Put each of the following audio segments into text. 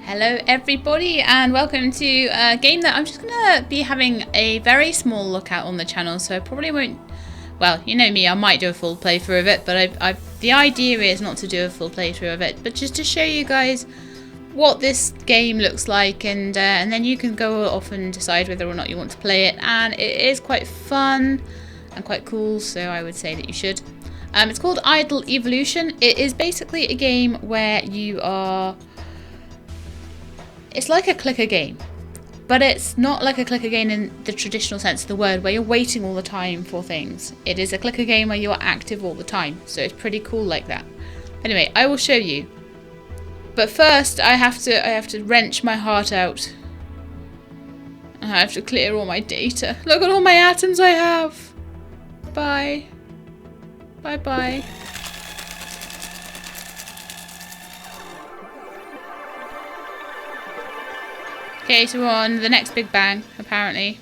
Hello everybody and welcome to a game that I'm just going to be having a very small look at on the channel, so I probably won't, well, you know me, I might do a full playthrough of it, but the idea is not to do a full playthrough of it, but just to show you guys what this game looks like, and then you can go off and decide whether or not you want to play it. And it is quite fun and quite cool, so I would say that you should. It's called Evolution. It is basically a game where you are... It's like a clicker game, but it's not like a clicker game in the traditional sense of the word, where you're waiting all the time for things. It is a clicker game where you're active all the time, so it's pretty cool like that. Anyway, I will show you. But first, I have to wrench my heart out. I have to clear all my data. Look at all my atoms I have. Bye. Bye bye. Okay, so we're on the next Big Bang, apparently.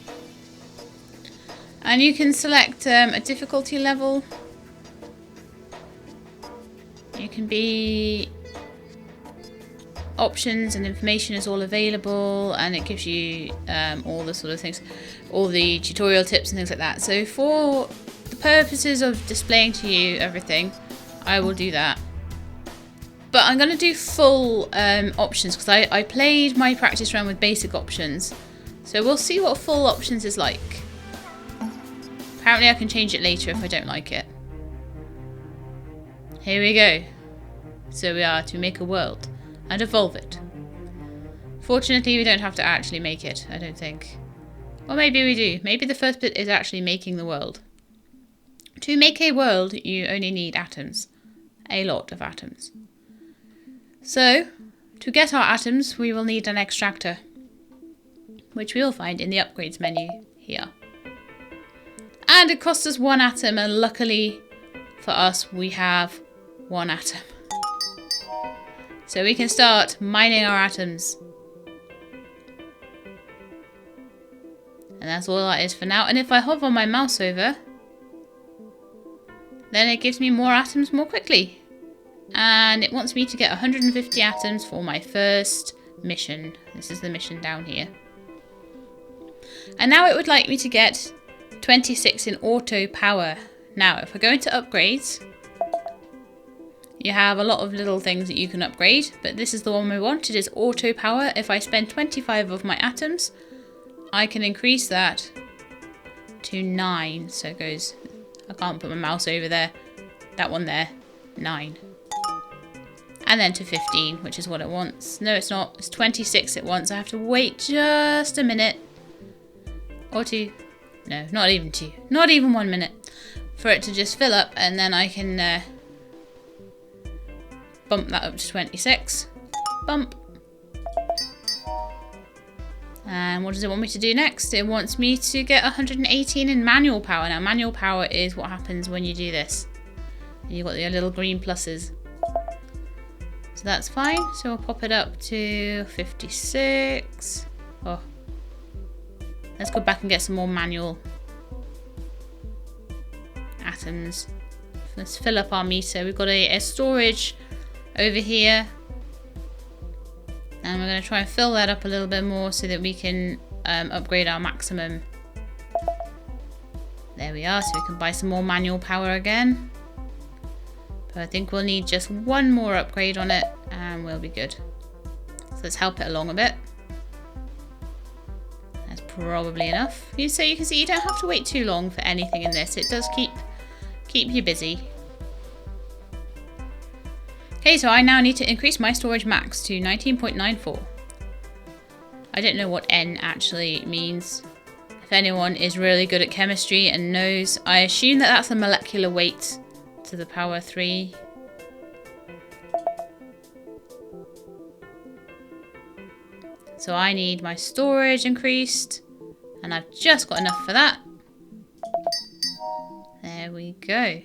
And you can select a difficulty level. You can be... Options and information is all available, and it gives you all the sort of things, all the tutorial tips and things like that. So for the purposes of displaying to you everything, I will do that. But I'm going to do full options, because I played my practice run with basic options. So we'll see what full options is like. Apparently I can change it later if I don't like it. Here we go. So we are to make a world and evolve it. Fortunately, we don't have to actually make it, I don't think. Or maybe we do. Maybe the first bit is actually making the world. To make a world, you only need atoms. A lot of atoms. So, to get our atoms, we will need an extractor, which we will find in the upgrades menu here. And it costs us 1 atom, and luckily for us, we have 1 atom. So we can start mining our atoms. And that's all that is for now. And if I hover my mouse over, then it gives me more atoms more quickly. And it wants me to get 150 atoms for my first mission. This is the mission down here. And now it would like me to get 26 in auto power. Now, if I go into upgrades, you have a lot of little things that you can upgrade, but this is the one we want. It is auto power. If I spend 25 of my atoms, I can increase that to 9. So it goes, I can't put my mouse over there. That one there, 9. And then to 15, which is what it wants. No, it's not. It's 26 it wants. I have to wait just a minute. Or 2. No, not even 2. Not even 1 minute. For it to just fill up, and then I can bump that up to 26. Bump. And what does it want me to do next? It wants me to get 118 in manual power. Now, manual power is what happens when you do this. You've got your little green pluses. So that's fine. So we'll pop it up to 56. Oh. Let's go back and get some more manual atoms. Let's fill up our meter. We've got a storage over here. And we're going to try and fill that up a little bit more so that we can upgrade our maximum. There we are. So we can buy some more manual power again. But I think we'll need just 1 more upgrade on it and we'll be good. So let's help it along a bit. That's probably enough. So you can see you don't have to wait too long for anything in this. It does keep you busy. Okay, so I now need to increase my storage max to 19.94. I don't know what N actually means. If anyone is really good at chemistry and knows, I assume that that's a molecular weight to the power 3. So I need my storage increased, and I've just got enough for that. There we go.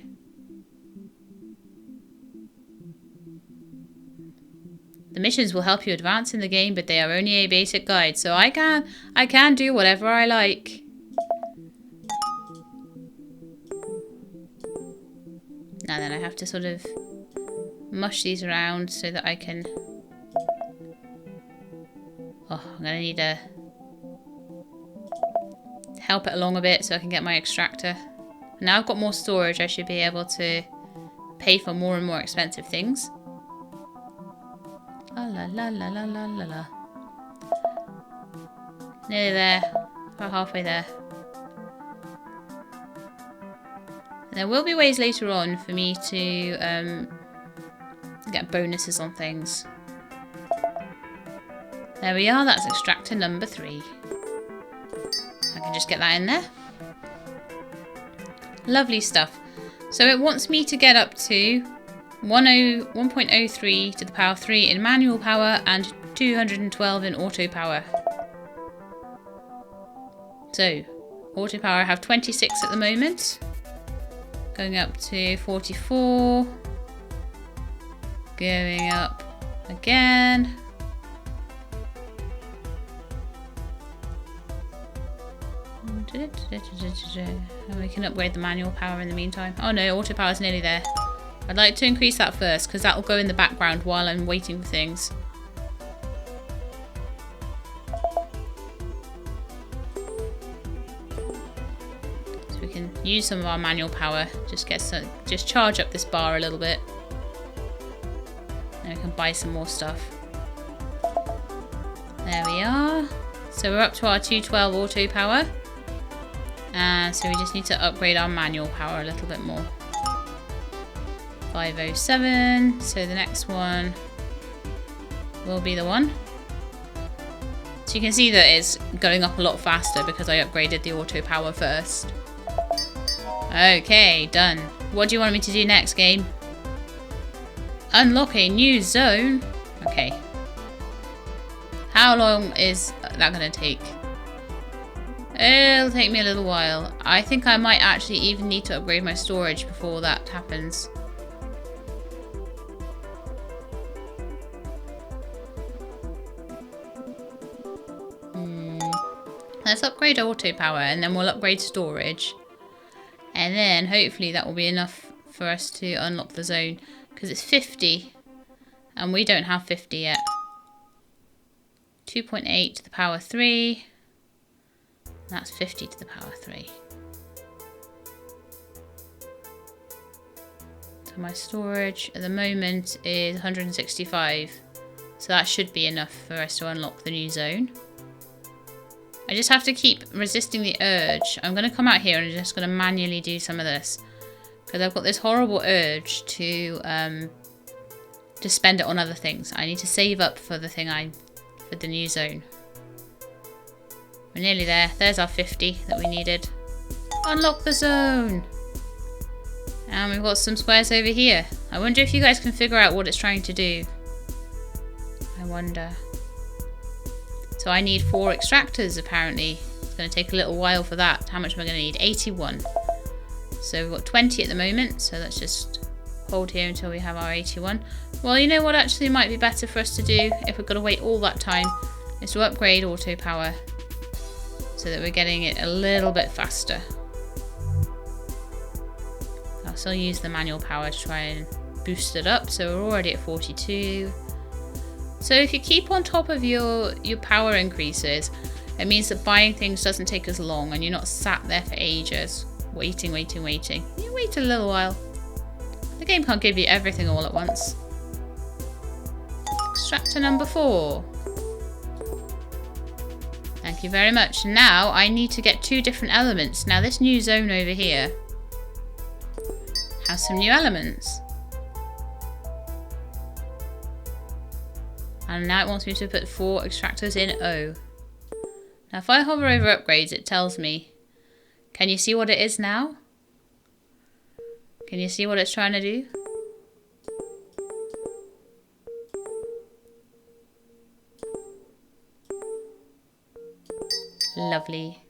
The missions will help you advance in the game, but they are only a basic guide, so I can do whatever I like. Now then, I have to sort of mush these around so that I can Oh, I'm going to need to help it along a bit so I can get my extractor. Now I've got more storage, I should be able to pay for more and more expensive things. La la la la la la la la. Nearly there. About halfway there. And there will be ways later on for me to get bonuses on things. There we are, that's extractor number 3. I can just get that in there. Lovely stuff. So it wants me to get up to 1.03 to the power 3 in manual power and 212 in auto power. So, auto power I have 26 at the moment. Going up to 44. Going up again. And we can upgrade the manual power in the meantime. Oh no, auto power is nearly there. I'd like to increase that first because that will go in the background while I'm waiting for things. So we can use some of our manual power. Just charge up this bar a little bit. And we can buy some more stuff. There we are. So we're up to our 212 auto power. And so we just need to upgrade our manual power a little bit more. 507. So the next one will be the one. So you can see that it's going up a lot faster because I upgraded the auto power first. Okay, done. What do you want me to do next, game? Unlock a new zone. Okay. How long is that going to take? It'll take me a little while. I think I might actually even need to upgrade my storage before that happens. Let's upgrade auto power and then we'll upgrade storage. And then hopefully that will be enough for us to unlock the zone. Because it's 50 and we don't have 50 yet. 2.8 to the power 3. That's 50 to the power 3. So my storage at the moment is 165. So that should be enough for us to unlock the new zone. I just have to keep resisting the urge. I'm going to come out here and I'm just going to manually do some of this. Because I've got this horrible urge to spend it on other things. I need to save up for the for the new zone. We're nearly there. There's our 50 that we needed. Unlock the zone! And we've got some squares over here. I wonder if you guys can figure out what it's trying to do. I wonder. So I need 4 extractors apparently. It's going to take a little while for that. How much am I going to need? 81. So we've got 20 at the moment. So let's just hold here until we have our 81. Well, you know what actually might be better for us to do if we're going to wait all that time is to upgrade auto power. So that we're getting it a little bit faster. I'll still use the manual power to try and boost it up. So we're already at 42. So if you keep on top of your power increases, it means that buying things doesn't take as long and you're not sat there for ages. Waiting. You wait a little while. The game can't give you everything all at once. Extractor number 4. Thank you very much. Now I need to get 2 different elements. Now this new zone over here has some new elements. And now it wants me to put 4 extractors in O. Now if I hover over upgrades, it tells me. Can you see what it is now? Can you see what it's trying to do? Lovely.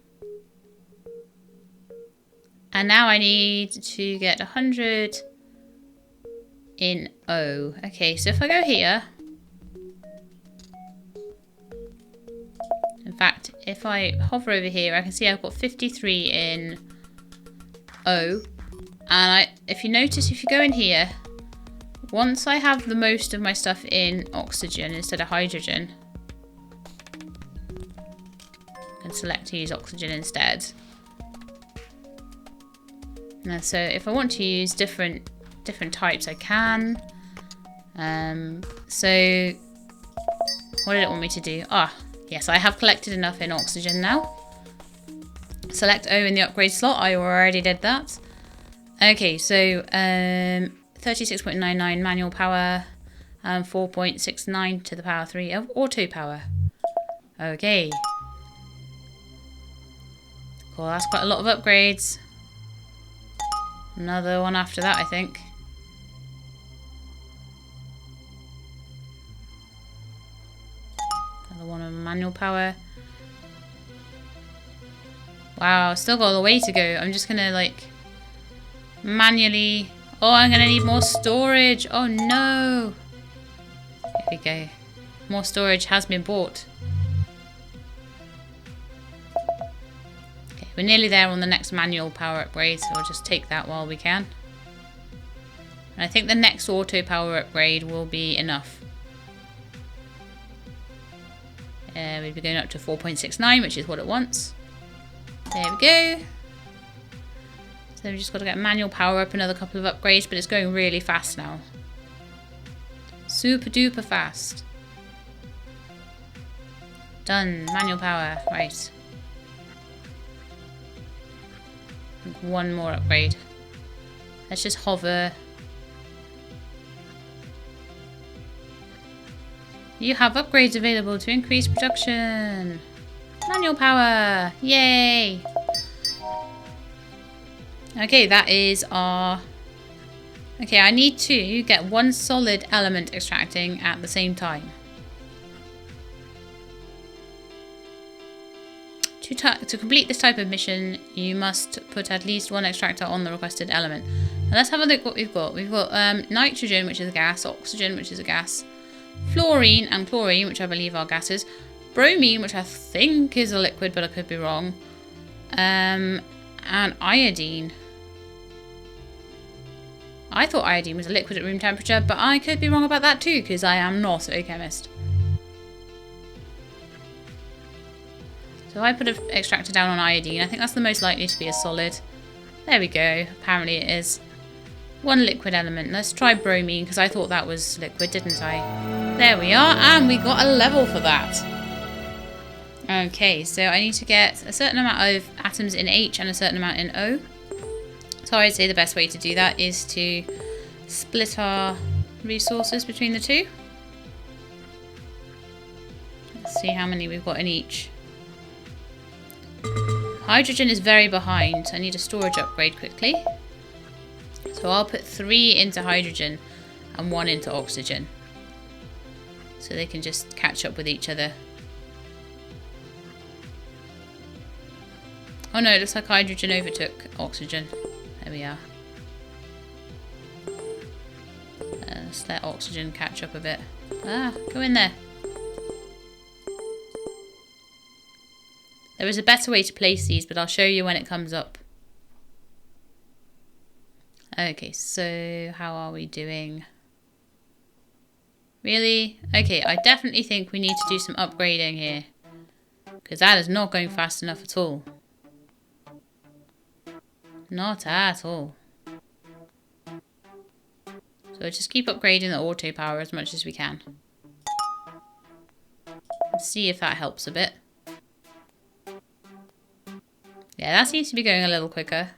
And now I need to get 100 in O. Okay, so if I go here. In fact, if I hover over here, I can see I've got 53 in O. And if you notice, if you go in here, once I have the most of my stuff in oxygen instead of hydrogen, and select to use oxygen instead. Now, so if I want to use different types, I can. So what did it want me to do? Ah, yes, I have collected enough in oxygen now. Select O in the upgrade slot. I already did that. Okay, so 36.99 manual power and 4.69 to the power 3 of auto power. Okay. Cool, that's quite a lot of upgrades. Another one after that, I think. Another one of manual power. Wow, still got a way to go. I'm just gonna like manually... Oh, I'm gonna need more storage. Oh no. Here we go. More storage has been bought. Okay, we're nearly there on the next manual power upgrade, so we'll just take that while we can. And I think the next auto power upgrade will be enough. We'll be going up to 4.69, which is what it wants. There we go. So we've just got to get manual power up, another couple of upgrades, but it's going really fast now. Super duper fast. Done. Manual power. Right. One more upgrade. Let's just hover. You have upgrades available to increase production. Manual power. Yay. Okay, that is our... Okay, I need to get one solid element extracting at the same time. To complete this type of mission, you must put at least one extractor on the requested element. Now let's have a look what we've got. We've got nitrogen, which is a gas, oxygen, which is a gas, fluorine and chlorine, which I believe are gases, bromine, which I think is a liquid, but I could be wrong, and iodine. I thought iodine was a liquid at room temperature, but I could be wrong about that too, because I am not a chemist. So if I put an extractor down on iodine, I think that's the most likely to be a solid. There we go. Apparently it is. One liquid element. Let's try bromine, because I thought that was liquid, didn't I? There we are, and we got a level for that. Okay, so I need to get a certain amount of atoms in H and a certain amount in O. So I'd say the best way to do that is to split our resources between the two. Let's see how many we've got in each. Hydrogen is very behind. I need a storage upgrade quickly. So I'll put 3 into hydrogen and 1 into oxygen. So they can just catch up with each other. Oh no, it looks like hydrogen overtook oxygen. There we are. Let's let oxygen catch up a bit. Ah, go in there. There is a better way to place these, but I'll show you when it comes up. Okay, so how are we doing? Really? Okay, I definitely think we need to do some upgrading here, because that is not going fast enough at all. Not at all. So just keep upgrading the auto power as much as we can. Let's see if that helps a bit. Yeah, that seems to be going a little quicker.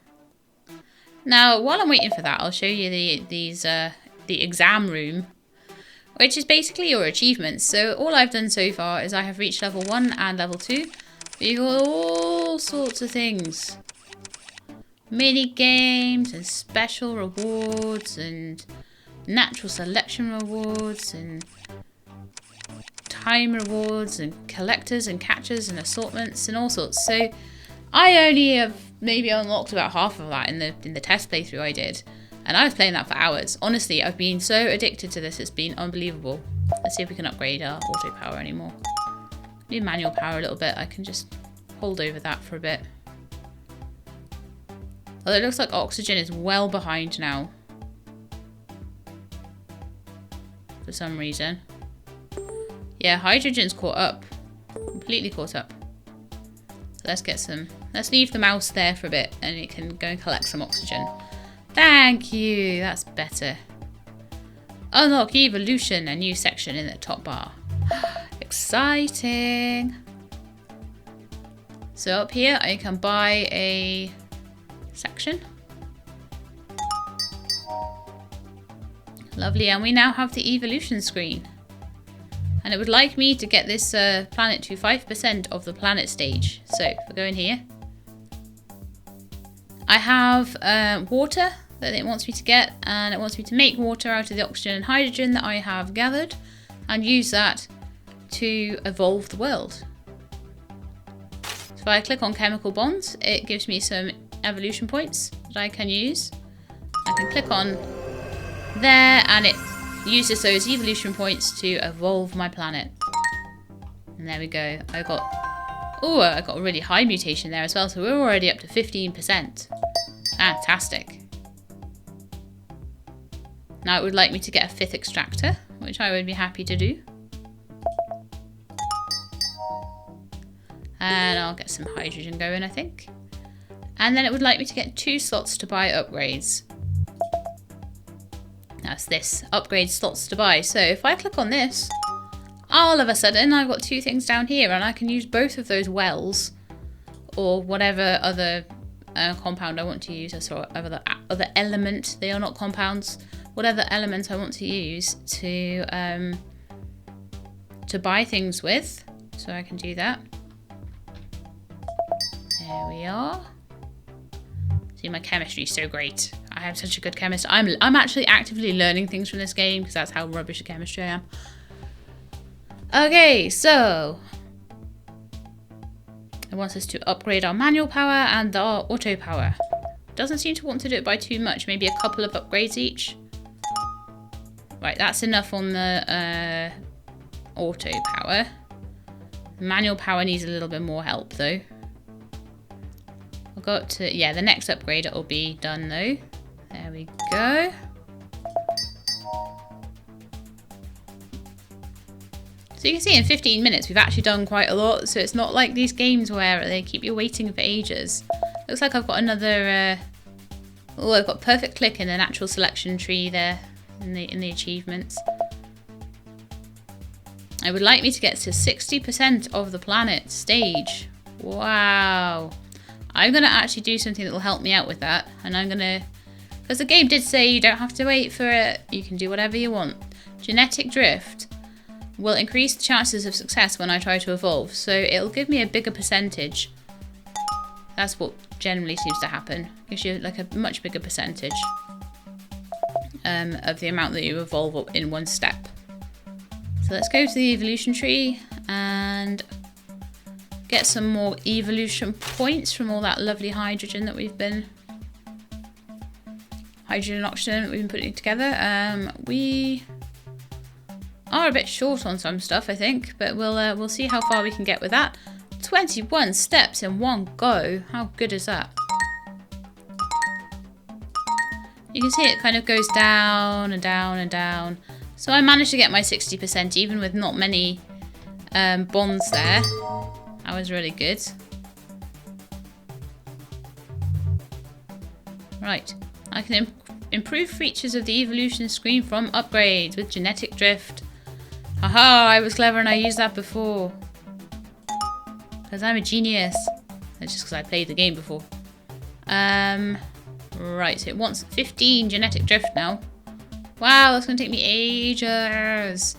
Now, while I'm waiting for that, I'll show you the exam room, which is basically your achievements. So all I've done so far is I have reached level 1 and level 2. But you've got all sorts of things. Mini games and special rewards and natural selection rewards and time rewards and collectors and catchers and assortments and all sorts. So I only have maybe unlocked about half of that in the test playthrough I did, and I was playing that for hours. Honestly, I've been so addicted to this, it's been unbelievable. Let's see if we can upgrade our auto power anymore. Do manual power a little bit. I can just hold over that for a bit. Although it looks like oxygen is well behind now, for some reason. Yeah, hydrogen's caught up. Completely caught up. So let's leave the mouse there for a bit and it can go and collect some oxygen. Thank you, that's better. Unlock evolution, a new section in the top bar. Exciting. So up here I can buy a section. Lovely, and we now have the evolution screen. And it would like me to get this planet to 5% of the planet stage. So if we go in here, I have water that it wants me to get, and it wants me to make water out of the oxygen and hydrogen that I have gathered and use that to evolve the world. So if I click on chemical bonds, it gives me some evolution points that I can use. I can click on there and it uses those evolution points to evolve my planet. And there we go. I got a really high mutation there as well, so we're already up to 15%. Fantastic. Now it would like me to get a 5th extractor, which I would be happy to do. And I'll get some hydrogen going, I think. And then it would like me to get 2 slots to buy upgrades. That's this, upgrade slots to buy. So if I click on this, all of a sudden I've got 2 things down here and I can use both of those wells or whatever other compound I want to use, or other element, they are not compounds, whatever element I want to use to buy things with. So I can do that. There we are. See, my chemistry is so great. I am such a good chemist. I'm actually actively learning things from this game because that's how rubbish at chemistry I am. Okay, so it wants us to upgrade our manual power and our auto power. Doesn't seem to want to do it by too much, maybe a couple of upgrades each. Right, that's enough on the auto power. Manual power needs a little bit more help though. I've got to, yeah, the next upgrade it will be done though. There we go. So you can see in 15 minutes we've actually done quite a lot, so it's not like these games where they keep you waiting for ages. Looks like I've got another, I've got perfect click in the natural selection tree there in the achievements. It would like me to get to 60% of the planet stage. Wow. I'm going to actually do something that will help me out with that, and I'm going to, because the game did say you don't have to wait for it, you can do whatever you want. Genetic drift will increase the chances of success when I try to evolve, so it'll give me a bigger percentage. That's what generally seems to happen. Gives you like a much bigger percentage of the amount that you evolve in one step. So let's go to the evolution tree and get some more evolution points from all that lovely hydrogen that we've been... Hydrogen and oxygen that we've been putting together. We are a bit short on some stuff, I think, but we'll see how far we can get with that. 21 steps in one go. How good is that? You can see it kind of goes down and down and down. So I managed to get my 60% even with not many bonds there. That was really good. Right. I can improve features of the evolution screen from upgrades with genetic drift. Haha, I was clever and I used that before. Because I'm a genius. That's just because I played the game before. Right, so it wants 15 genetic drift now. Wow, that's going to take me ages.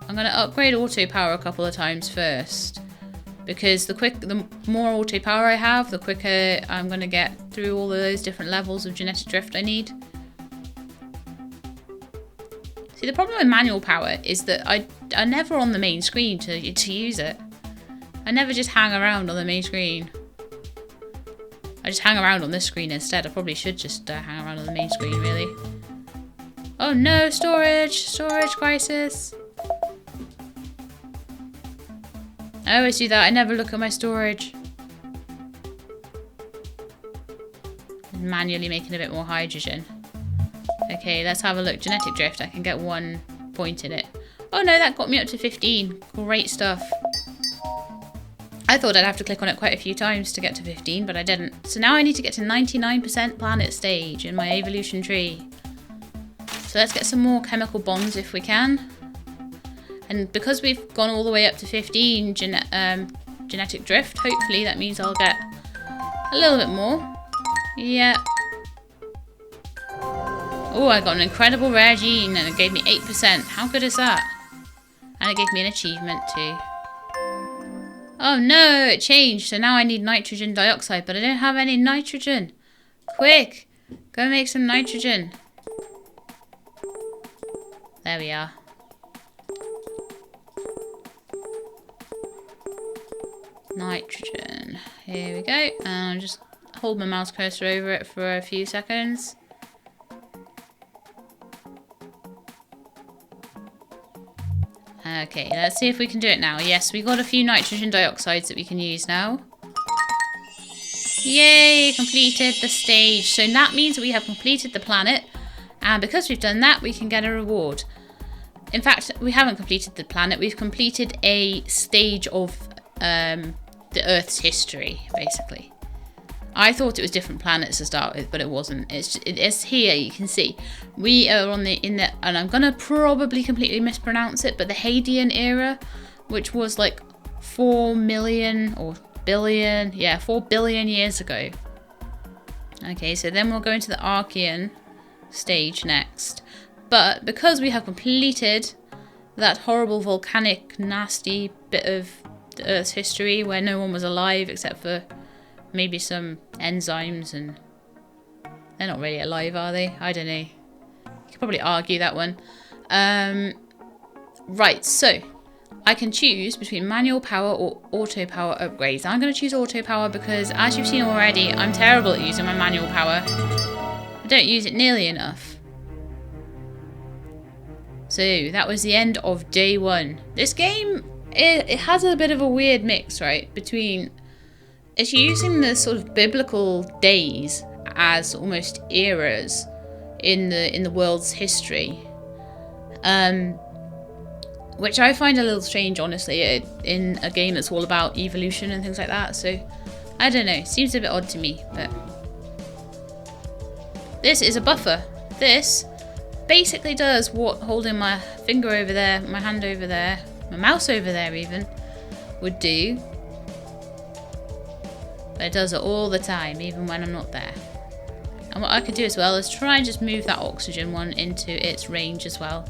I'm going to upgrade auto power a couple of times first. Because the more auto power I have, the quicker I'm going to get through all of those different levels of genetic drift I need. See, the problem with manual power is that I'm never on the main screen to use it. I never just hang around on the main screen. I just hang around on this screen instead. I probably should just hang around on the main screen, really. Oh no, storage! Storage crisis! I always do that. I never look at my storage. I'm manually making a bit more hydrogen. Okay, let's have a look. Genetic drift. I can get 1 point in it. Oh no, that got me up to 15. Great stuff. I thought I'd have to click on it quite a few times to get to 15, but I didn't. So now I need to get to 99% planet stage in my evolution tree. So let's get some more chemical bonds if we can. And because we've gone all the way up to 15 genetic drift, hopefully that means I'll get a little bit more. Yeah. Oh, I got an incredible rare gene and it gave me 8%. How good is that? And it gave me an achievement too. Oh no, it changed. So now I need nitrogen dioxide, but I don't have any nitrogen. Quick, go make some nitrogen. There we are. Nitrogen. Here we go. And I'll just hold my mouse cursor over it for a few seconds. Okay, let's see if we can do it now. Yes, we got a few nitrogen dioxides that we can use now. Yay, completed the stage. So that means that we have completed the planet. And because we've done that, we can get a reward. In fact, we haven't completed the planet. We've completed a stage of the Earth's history, basically. I thought it was different planets to start with, but it wasn't. It's here, you can see. We are on and I'm gonna probably completely mispronounce it, but the Hadean era, which was like 4 million or billion, yeah, 4 billion years ago. Okay, so then we'll go into the Archean stage next. But because we have completed that horrible volcanic, nasty bit of the Earth's history where no one was alive except for maybe some enzymes, and they're not really alive, are they? I don't know. You could probably argue that one. Right, so I can choose between manual power or auto power upgrades. I'm going to choose auto power because, as you've seen already, I'm terrible at using my manual power. I don't use it nearly enough. So that was the end of day 1. This game, it has a bit of a weird mix, right, between it's using the sort of biblical days as almost eras in the world's history, which I find a little strange, honestly, in a game that's all about evolution and things like that. So I don't know, it seems a bit odd to me. But this is a buffer. This basically does what holding my finger over there, my hand over there, my mouse over there even would do. But it does it all the time, even when I'm not there. And what I could do as well is try and just move that oxygen one into its range as well.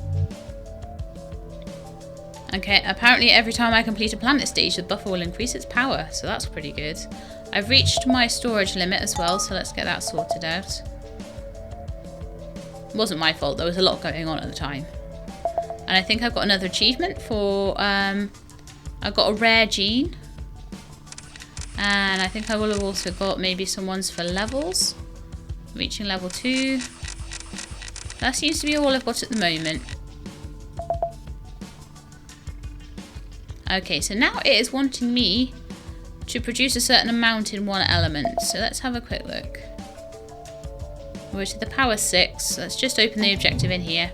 Okay, apparently every time I complete a planet stage, the buffer will increase its power, so that's pretty good. I've reached my storage limit as well, so let's get that sorted out. It wasn't my fault, there was a lot going on at the time. And I think I've got another achievement for, I've got a rare gene. And I think I will have also got maybe some ones for levels. Reaching level 2. That seems to be all I've got at the moment. Okay, so now it is wanting me to produce a certain amount in one element. So let's have a quick look. We're to the power 6. Let's just open the objective in here.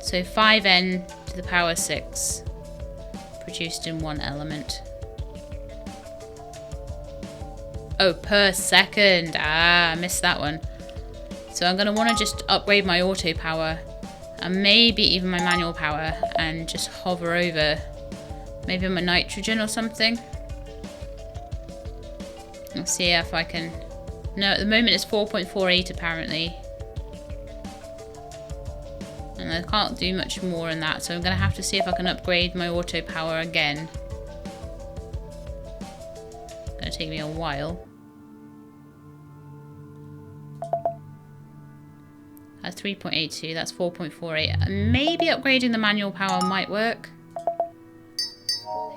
So 5n to the power 6 produced in one element. Oh, per second. Ah, I missed that one. So I'm going to want to just upgrade my auto power and maybe even my manual power and just hover over maybe my nitrogen or something. Let's see if I can... No, at the moment it's 4.48 apparently. And I can't do much more in that, so I'm going to have to see if I can upgrade my auto power again. It's going to take me a while. That's 3.82, that's 4.48. Maybe upgrading the manual power might work.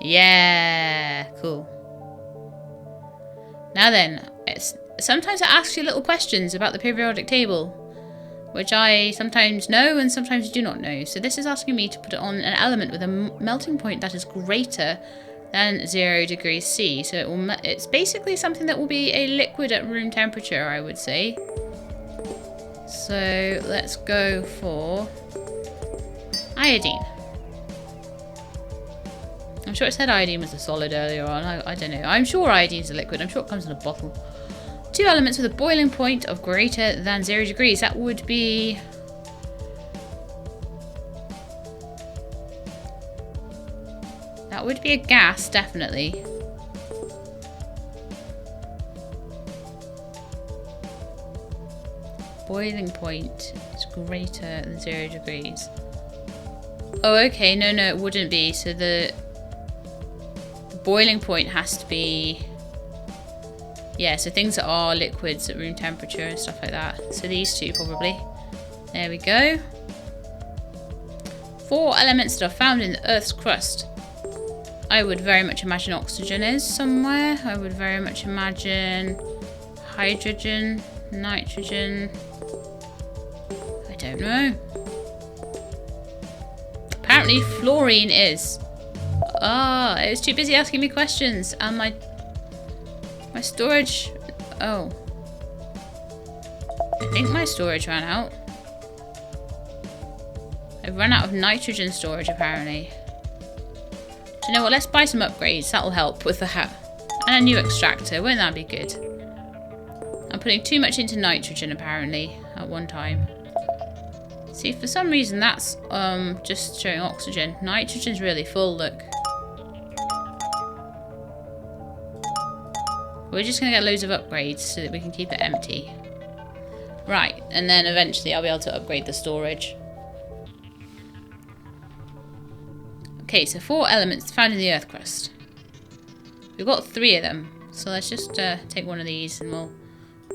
Yeah, cool. Now then, sometimes it asks you little questions about the periodic table, which I sometimes know and sometimes do not know. So this is asking me to put it on an element with a melting point that is greater than 0 degrees C. So it's basically something that will be a liquid at room temperature, I would say. So let's go for iodine. I'm sure it said iodine was a solid earlier on. I don't know. I'm sure iodine's a liquid. I'm sure it comes in a bottle. 2 elements with a boiling point of greater than 0 degrees. That would be... that would be a gas, definitely. Boiling point is greater than 0 degrees. Oh, okay. No, it wouldn't be. So the boiling point has to be... yeah, so things that are liquids at room temperature and stuff like that. So these two probably. There we go. 4 elements that are found in the Earth's crust. I would very much imagine oxygen is somewhere. I would very much imagine hydrogen, nitrogen. I don't know. Apparently fluorine is. Ah, it was too busy asking me questions. And my storage... oh. I think my storage ran out. I've run out of nitrogen storage, apparently. Do you know what? Let's buy some upgrades. That'll help with the hat. And a new extractor. Won't that be good? I'm putting too much into nitrogen, apparently, at one time. See, for some reason, that's just showing oxygen. Nitrogen's really full, look. We're just going to get loads of upgrades so that we can keep it empty. Right, and then eventually I'll be able to upgrade the storage. Okay, so 4 elements found in the Earth crust. We've got 3 of them. So let's just take one of these and we'll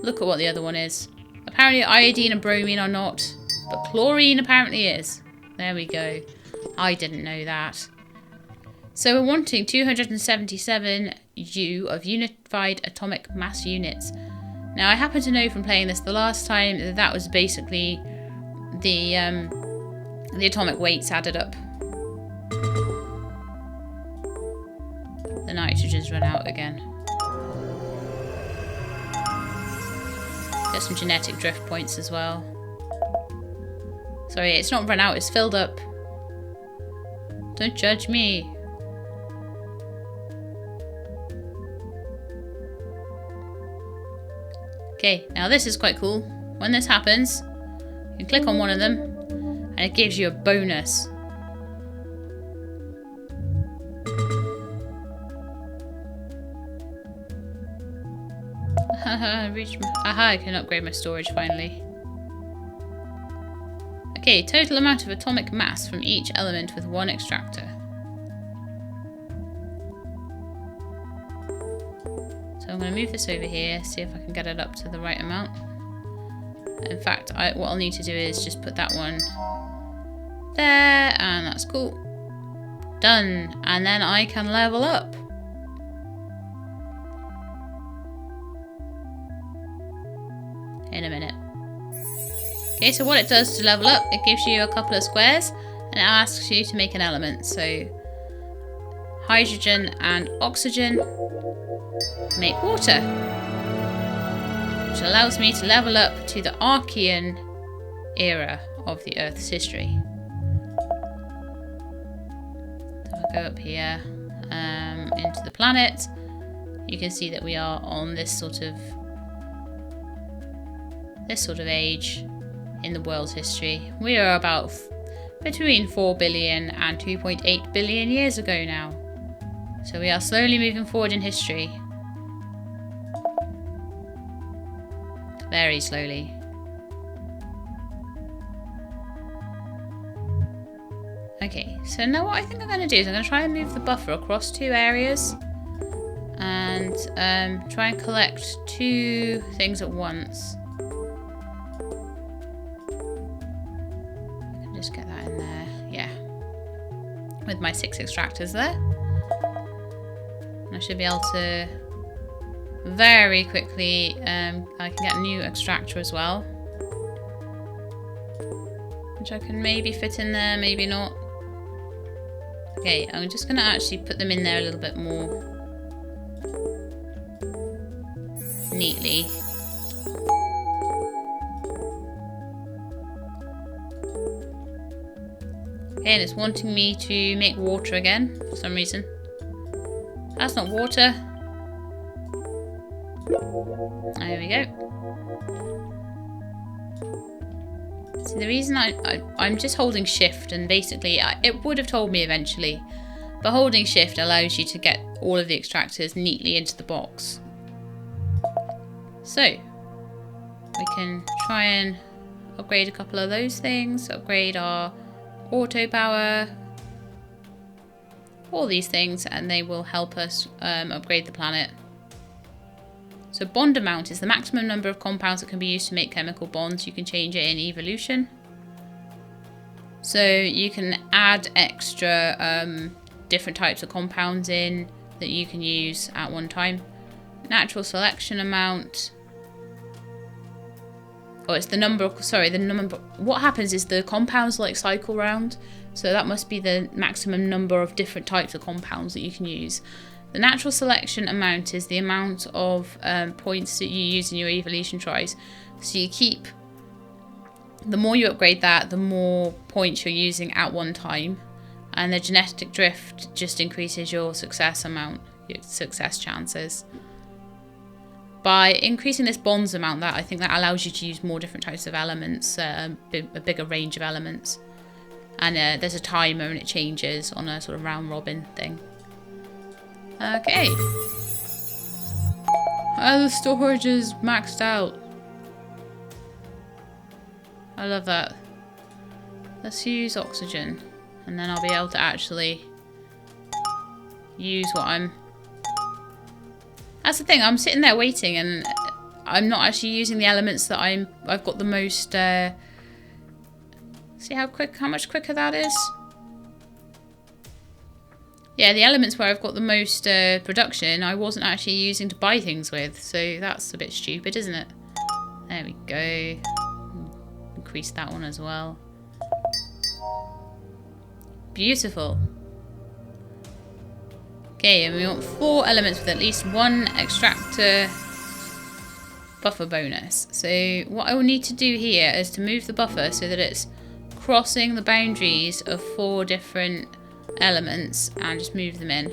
look at what the other one is. Apparently iodine and bromine are not, but chlorine apparently is. There we go. I didn't know that. So we're wanting 277 U of unified atomic mass units. Now I happen to know from playing this the last time that that was basically the atomic weights added up. The nitrogen's run out again. Get some genetic drift points as well. Sorry, it's not run out, it's filled up. Don't judge me. Okay, now this is quite cool. When this happens, you click on one of them and it gives you a bonus. Aha, I can upgrade my storage finally. Okay, total amount of atomic mass from each element with 1 extractor. So I'm going to move this over here, see if I can get it up to the right amount. In fact, what I'll need to do is just put that one there, and that's cool. Done. And then I can level up. In a minute. Okay, so what it does to level up, it gives you a couple of squares and it asks you to make an element. So hydrogen and oxygen make water, which allows me to level up to the Archean era of the Earth's history. So I'll go up here into the planet. You can see that we are on this sort of age in the world's history. We are about between 4 billion and 2.8 billion years ago now. So we are slowly moving forward in history. Very slowly. Okay, so now what I think I'm going to do is I'm going to try and move the buffer across 2 areas and try and collect 2 things at once. Just get that in there, yeah, with my 6 extractors there. And I should be able to very quickly, I can get a new extractor as well, which I can maybe fit in there, maybe not. Okay, I'm just going to actually put them in there a little bit more neatly. Okay, and it's wanting me to make water again for some reason. That's not water. There we go. See, the reason I'm just holding shift, and basically it would have told me eventually, but holding shift allows you to get all of the extractors neatly into the box. So we can try and upgrade a couple of those things, upgrade our auto power, all these things, and they will help us upgrade the planet. So bond amount is the maximum number of compounds that can be used to make chemical bonds. You can change it in evolution. So you can add extra different types of compounds in that you can use at one time. Natural selection amount. Oh, it's the number, sorry, the number. What happens is the compounds like cycle round. So that must be the maximum number of different types of compounds that you can use. The natural selection amount is the amount of points that you use in your evolution tries. So you keep, the more you upgrade that, the more points you're using at one time. And the genetic drift just increases your success amount, your success chances. By increasing this bonds amount, I think that allows you to use more different types of elements, a bigger range of elements. And there's a timer and it changes on a sort of round robin thing. Okay. Oh, the storage is maxed out. I love that. Let's use oxygen. And then I'll be able to actually use what I'm... That's the thing, I'm sitting there waiting and I'm not actually using the elements that I've got the most... See how much quicker that is? Yeah, the elements where I've got the most production, I wasn't actually using to buy things with. So that's a bit stupid, isn't it? There we go. Increase that one as well. Beautiful. Okay, and we want 4 elements with at least 1 extractor buffer bonus. So what I will need to do here is to move the buffer so that it's crossing the boundaries of 4 different elements and just move them in.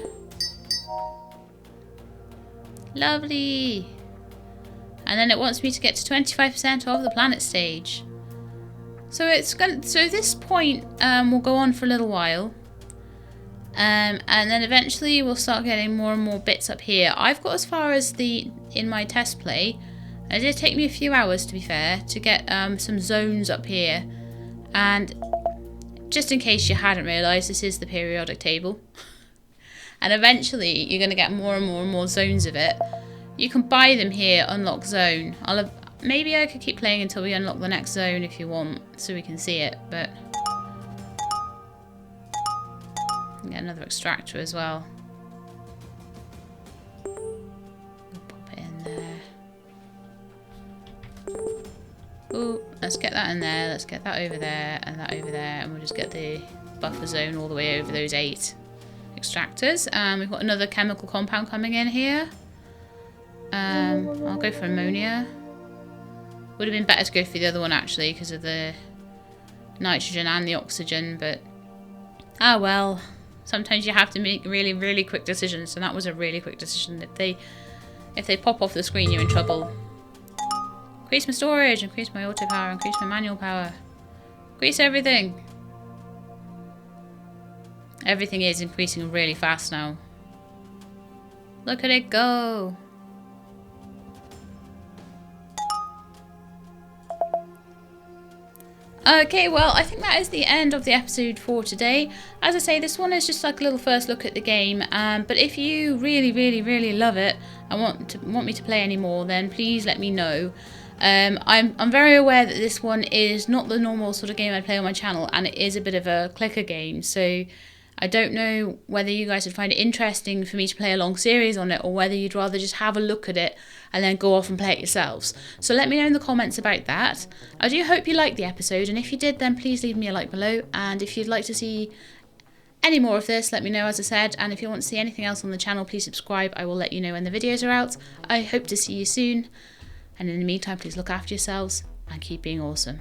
Lovely. And then it wants me to get to 25% of the planet stage. So this point will go on for a little while. And then eventually we'll start getting more and more bits up here. I've got as far as in my test play. It did take me a few hours, to be fair, to get some zones up here. And just in case you hadn't realised, this is the periodic table. And eventually you're going to get more and more and more zones of it. You can buy them here, unlock zone. Maybe I could keep playing until we unlock the next zone if you want, so we can see it, but... Get another extractor as well. Pop it in there. Ooh, let's get that in there, let's get that over there, and that over there, and we'll just get the buffer zone all the way over those 8 extractors. We've got another chemical compound coming in here. I'll go for ammonia. Would have been better to go for the other one actually, because of the nitrogen and the oxygen, but ah well. Sometimes you have to make really, really quick decisions, and that was a really quick decision. If they pop off the screen, you're in trouble. Increase my storage, increase my auto power, increase my manual power. Increase everything. Everything is increasing really fast now. Look at it go. Okay, well, I think that is the end of the episode for today. As I say, this one is just like a little first look at the game. But if you really, really, really love it and want me to play any more, then please let me know. I'm very aware that this one is not the normal sort of game I play on my channel, and it is a bit of a clicker game. So I don't know whether you guys would find it interesting for me to play a long series on it, or whether you'd rather just have a look at it and then go off and play it yourselves. So let me know in the comments about that. I do hope you liked the episode, and if you did, then please leave me a like below. And if you'd like to see any more of this, let me know, as I said. And if you want to see anything else on the channel, please subscribe. I will let you know when the videos are out. I hope to see you soon. And in the meantime, please look after yourselves and keep being awesome.